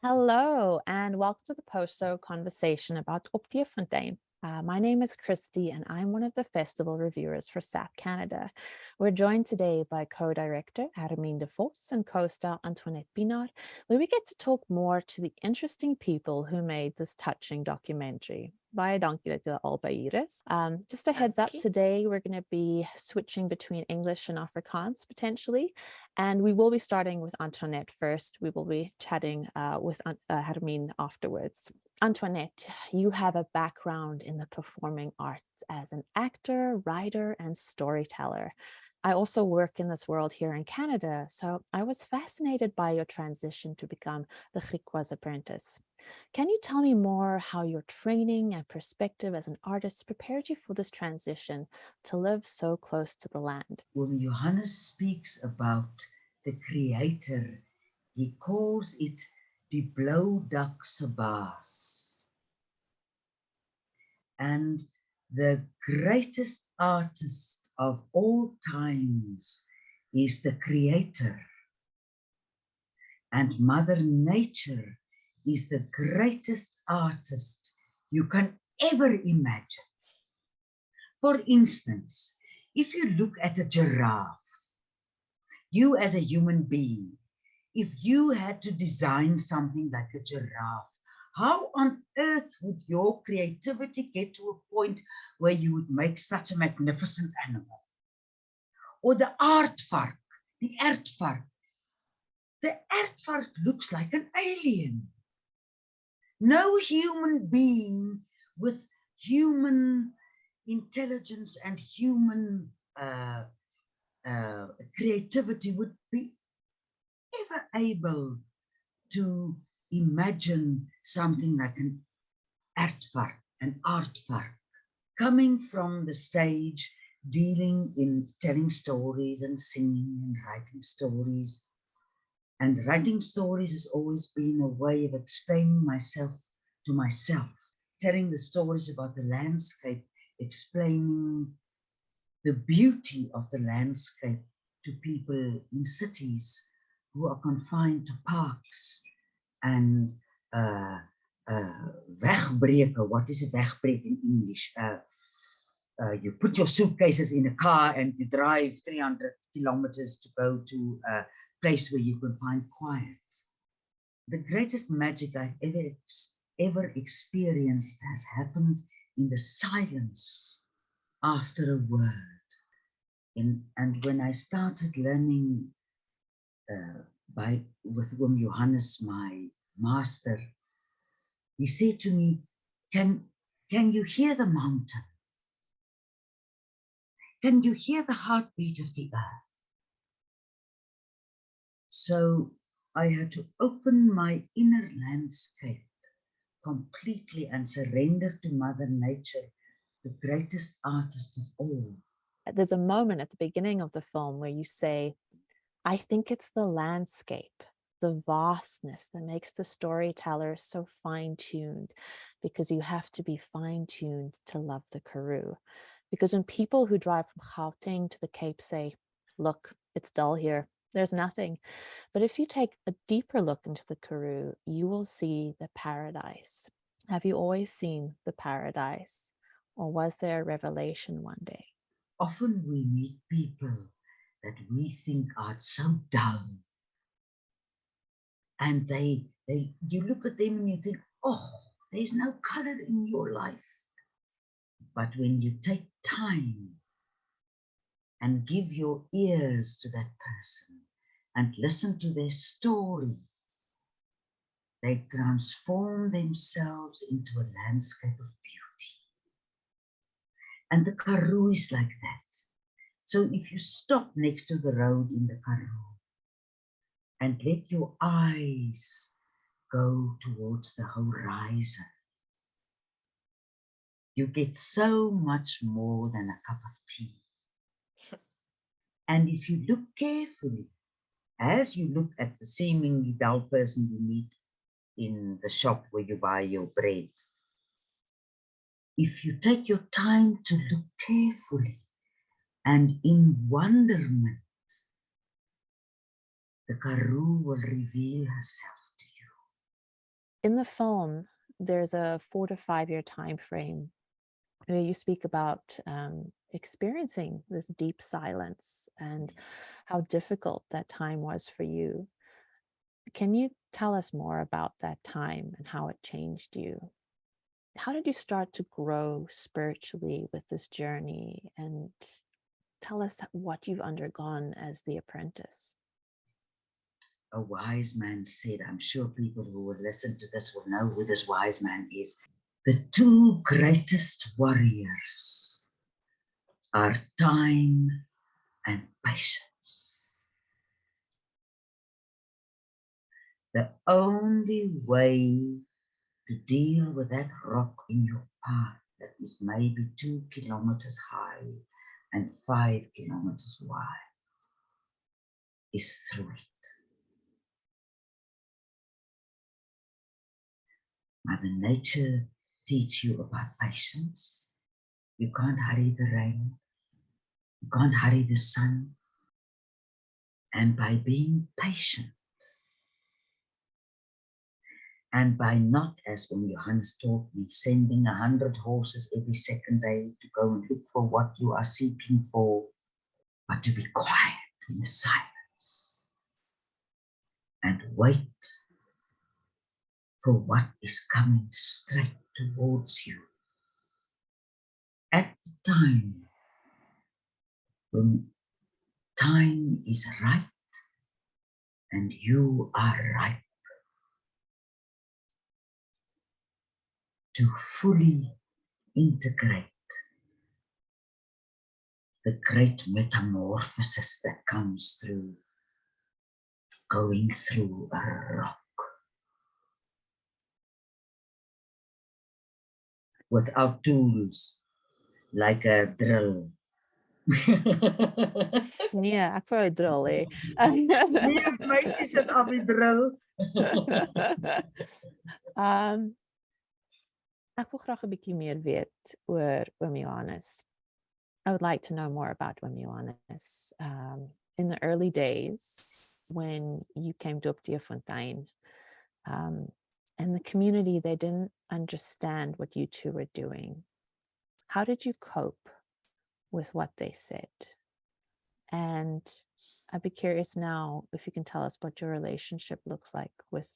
Hello, and welcome to the post-show conversation about Op Theefontien. My name is Christi, and I'm one of the festival reviewers for SAFF Canada. We're joined today by co-director Hermien de Vos and co-star Antionette Pienaar, where we get to talk more to the interesting people who made this touching documentary. Baie dankie dat julle albei hier is. Just a heads up, today we're going to be switching between English and Afrikaans potentially, and we will be starting with Antoinette first. We will be chatting with Hermien afterwards. Antoinette, you have a background in the performing arts as an actor, writer, and storyteller. I also work in this world here in Canada, so I was fascinated by your transition to become the Griquas apprentice. Can you tell me more how your training and perspective as an artist prepared you for this transition to live so close to the land? When Johannes speaks about the Creator, he calls it die blauw dak se baas. And the greatest artist of all times is the Creator. And Mother Nature is the greatest artist you can ever imagine. For instance, if you look at a giraffe, you as a human being, if you had to design something like a giraffe, how on earth would your creativity get to a point where you would make such a magnificent animal? Or the aardvark, the aardvark. The aardvark looks like an alien. No human being with human intelligence and human creativity would be ever able to imagine something like an aardvark, coming from the stage, dealing in telling stories and singing and writing stories. And writing stories has always been a way of explaining myself to myself, telling the stories about the landscape, explaining the beauty of the landscape to people in cities who are confined to parks and wegbreken. What is a wegbreak in English? You put your suitcases in a car and you drive 300 kilometers to go to a place where you can find quiet. The greatest magic I've ever experienced has happened in the silence after a word. And when I started learning with Johannes, my master, he said to me, can you hear the mountain? Can you hear the heartbeat of the earth? So I had to open my inner landscape completely and surrender to Mother Nature, the greatest artist of all. There's a moment at the beginning of the film where you say, I think it's the landscape, the vastness that makes the storyteller so fine-tuned, because you have to be fine-tuned to love the Karoo. Because when people who drive from Gauteng to the Cape say, look, it's dull here, there's nothing. But if you take a deeper look into the Karoo, you will see the paradise. Have you always seen the paradise? Or was there a revelation one day? Often we meet people that we think are so dull. And you look at them and you think, oh, there's no color in your life. But when you take time and give your ears to that person and listen to their story, they transform themselves into a landscape of beauty. And the Karoo is like that. So if you stop next to the road in the Karoo and let your eyes go towards the horizon, you get so much more than a cup of tea. And if you look carefully, as you look at the seemingly dull person you meet in the shop where you buy your bread, if you take your time to look carefully and in wonderment, the Karoo will reveal herself to you. In the film, there's a 4 to 5 year time frame where you speak about experiencing this deep silence and how difficult that time was for you. Can you tell us more about that time and how it changed you? How did you start to grow spiritually with this journey? And tell us what you've undergone as the apprentice. A wise man said, I'm sure people who will listen to this will know who this wise man is. The two greatest warriors are time and patience. The only way to deal with that rock in your path that is maybe 2 kilometers high and 5 kilometers wide is through it. Mother Nature teach you about patience. You can't hurry the rain. You can't hurry the sun. And by being patient, and by not, as when Johannes taught me, sending 100 horses every second day to go and look for what you are seeking for, but to be quiet in the silence and wait for what is coming straight towards you. At the time when time is right and you are ripe to fully integrate the great metamorphosis that comes through going through a rock without tools like a drill. Nee, ek wou 'n drill hê. Nee, meisie sit aan die drill. Ek wil graag 'n bietjie meer weet oor oom Johannes. I would like to know more about oom Johannes. In the early days when you came to Op Theefontien, and the community, they didn't understand what you two were doing. How did you cope with what they said? And I'd be curious now if you can tell us what your relationship looks like with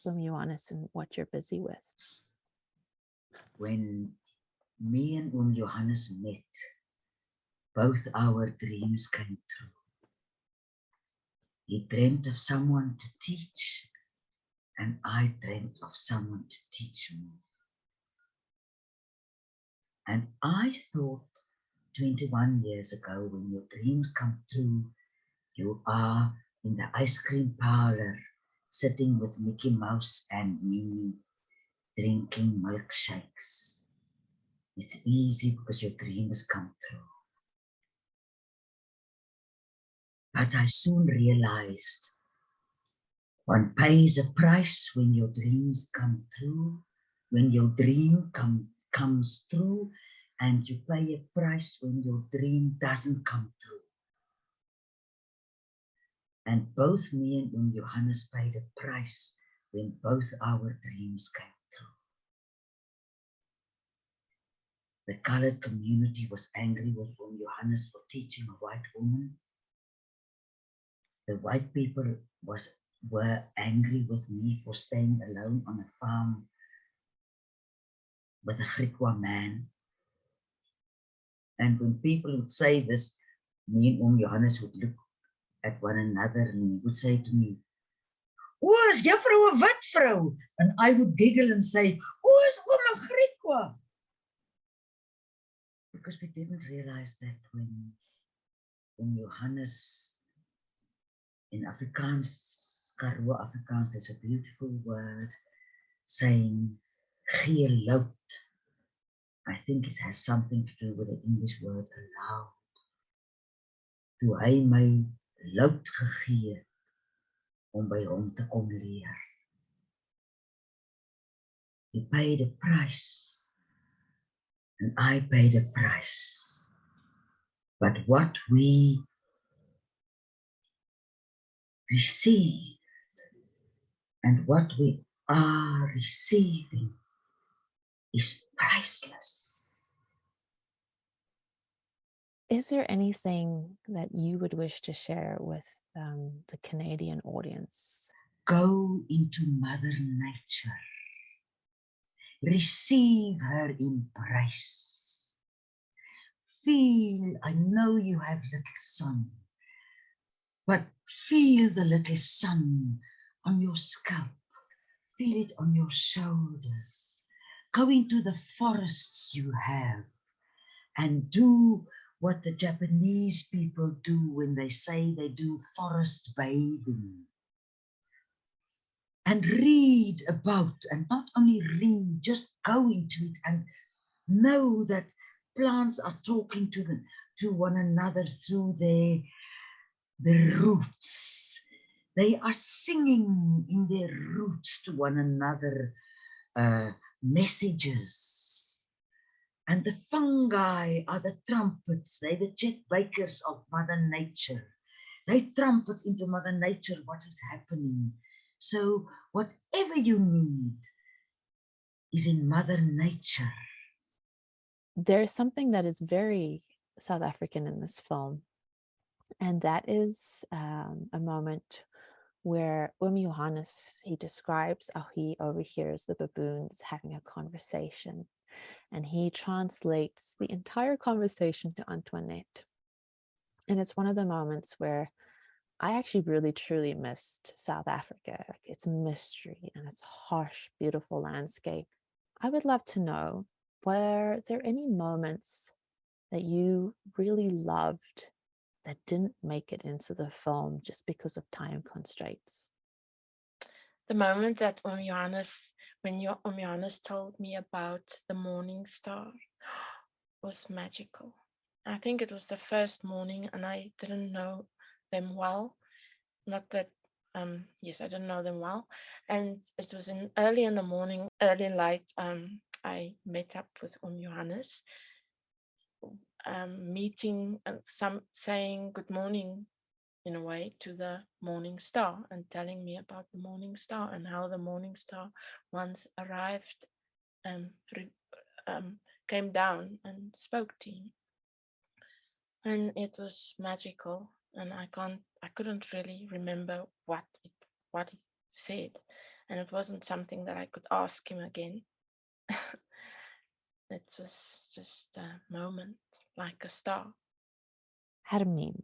oom Johannes and what you're busy with. When me and oom Johannes met, both our dreams came true. He dreamt of someone to teach, and I dreamt of someone to teach me. And I thought 21 years ago, when your dreams come true, you are in the ice cream parlor, sitting with Mickey Mouse and Minnie, drinking milkshakes. It's easy because your dream has come true. But I soon realized one pays a price when your dreams come true, when your dream comes true, and you pay a price when your dream doesn't come true. And both me and oom Johannes paid a price when both our dreams came true. The colored community was angry with oom Johannes for teaching a white woman. The white people were angry with me for staying alone on a farm with a Griekwa man. And when people would say this, me and oom Johannes would look at one another and he would say to me, "Oh, is juffrou 'n wit vrou?" And I would giggle and say, "Oh, is oom 'n Griekwa?" Because we didn't realize that when oom Johannes in Afrikaans, Karoo Afrikaans, there's a beautiful word saying gee loud. I think it has something to do with the English word allowed. Toe hy my loud gegee het om by hom te kom leer. He paid a price and I paid a price. But what we received and what we receiving is priceless. Is there anything that you would wish to share with the Canadian audience? Go into Mother Nature. Receive her embrace. Feel, I know you have little sun, but feel the little sun on your scalp. Feel it on your shoulders. Go into the forests you have and do what the Japanese people do when they say they do forest bathing. And read about, and not only read, just go into it and know that plants are talking to one another through the roots. They are singing in their roots to one another messages. And the fungi are the trumpets. They're the Chet Bakers of Mother Nature. They trumpet into Mother Nature what is happening. So whatever you need is in Mother Nature. There's something that is very South African in this film, and that is a moment where Johannes, he describes how he overhears the baboons having a conversation, and he translates the entire conversation to Antoinette. And it's one of the moments where I actually really truly missed South Africa, its mystery and its harsh, beautiful landscape. I would love to know, were there any moments that you really loved that didn't make it into the film just because of time constraints? The moment that when Johannes told me about the morning star was magical. I think it was the first morning and I didn't know them well. Not that, yes, I didn't know them well. And it was early in the morning, early light. I met up with Johannes, meeting and saying good morning in a way to the morning star and telling me about the morning star and how the morning star once arrived and came down and spoke to him. And it was magical, and I couldn't really remember what he said, and it wasn't something that I could ask him again. It was just a moment like a star. Hermien,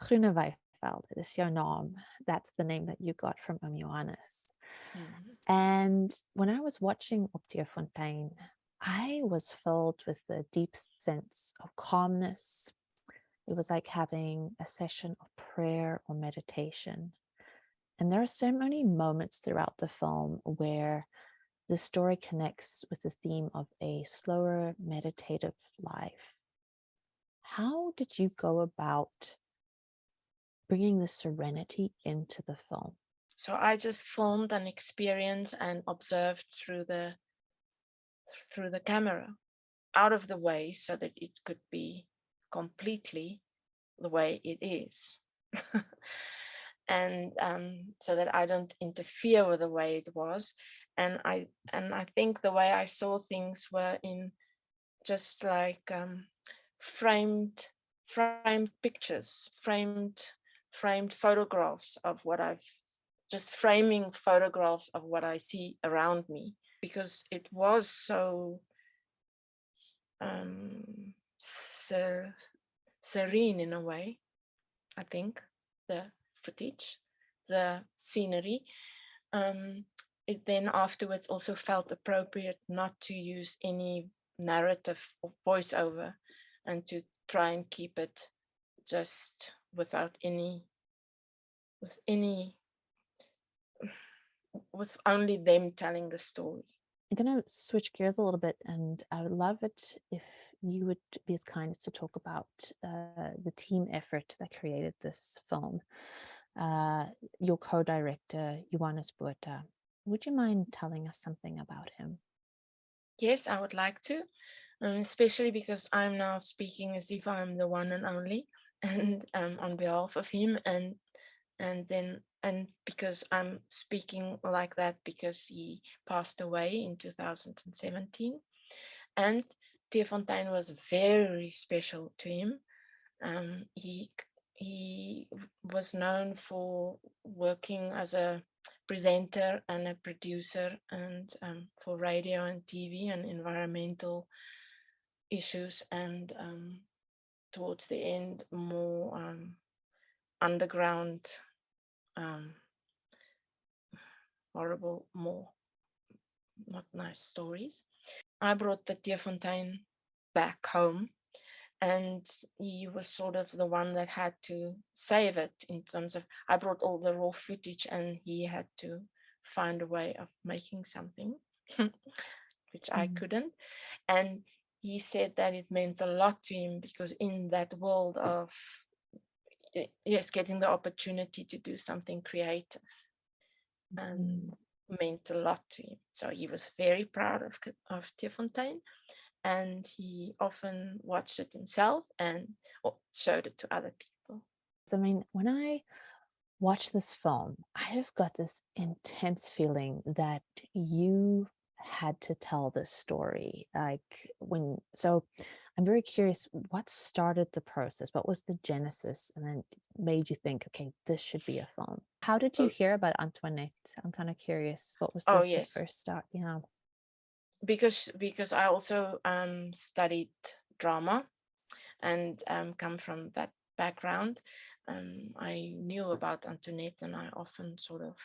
Groene Weiveld, it is your naam. That's the name that you got from Johannes. And when I was watching Op Theefontien, I was filled with a deep sense of calmness. It was like having a session of prayer or meditation. And there are so many moments throughout the film where the story connects with the theme of a slower, meditative life. How did you go about bringing the serenity into the film? So I just filmed an experience and observed through the camera, out of the way, so that it could be completely the way it is. And so that I don't interfere with the way it was. And I think the way I saw things were in just like framed pictures, framed photographs of what just framing photographs of what I see around me, because it was so serene in a way. I think the footage, the scenery, it then afterwards also felt appropriate not to use any narrative or voiceover, and to try and keep it just with only them telling the story. I'm going to switch gears a little bit, and I would love it if you would be as kind as to talk about the team effort that created this film. Your co-director, Johannes Botha. Would you mind telling us something about him? Yes, I would like to, especially because I'm now speaking as if I'm the one and only, and on behalf of him. And And because I'm speaking like that because he passed away in 2017, and Theefontein was very special to him. He was known for working as a presenter and a producer, and for radio and TV and environmental issues, and towards the end more underground, horrible, more not nice stories. I brought the Theefontein back home, and he was sort of the one that had to save it, in terms of I brought all the raw footage and he had to find a way of making something which I couldn't. And he said that it meant a lot to him, because in that world of yes, getting the opportunity to do something creative meant a lot to him. So he was very proud of Theefontein, and he often watched it himself and showed it to other people. So, I mean, when I watched this film, I just got this intense feeling that you had to tell this story. So I'm very curious, what started the process? What was the genesis? And then made you think, okay, this should be a film. How did you hear about Antoinette? I'm kind of curious. What was the first start? Yeah. Because I also studied drama and come from that background. I knew about Antoinette, and I often sort of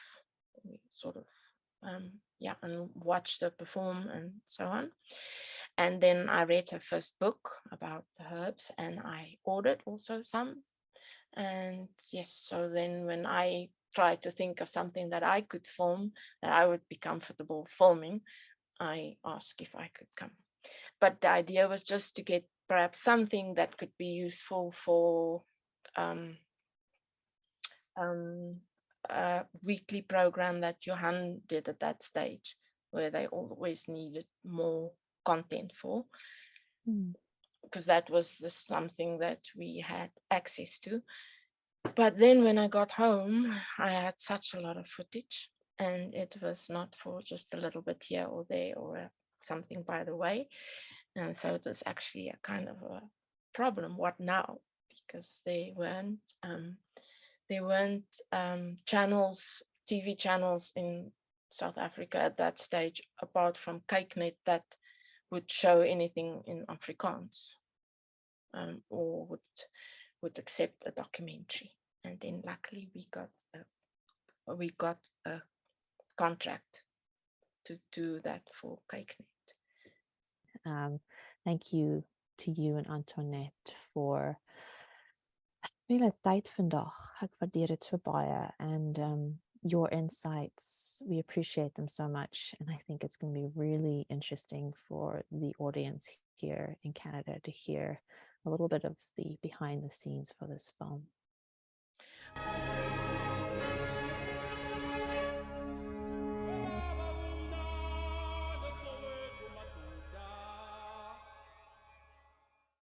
and watched her perform and so on. And then I read her first book about the herbs, and I ordered also some. And yes, so then when I tried to think of something that I could film, that I would be comfortable filming, I asked if I could come. But the idea was just to get perhaps something that could be useful for a weekly program that Johan did at that stage, where they always needed more content for, because that was something that we had access to. But then when I got home, I had such a lot of footage, and it was not for just a little bit here or there or something by the way. And so it was actually a kind of a problem. What now? Because there weren't channels, TV channels in South Africa at that stage, apart from Kyknet, that would show anything in Afrikaans, or would accept a documentary. And then luckily we got a contract to do that for Kyknet. Thank you to you and Antoinette for julle tyd vandag. Ek waardeer dit so baie, and your insights, we appreciate them so much, and I think it's going to be really interesting for the audience here in Canada to hear a little bit of the behind the scenes for this film.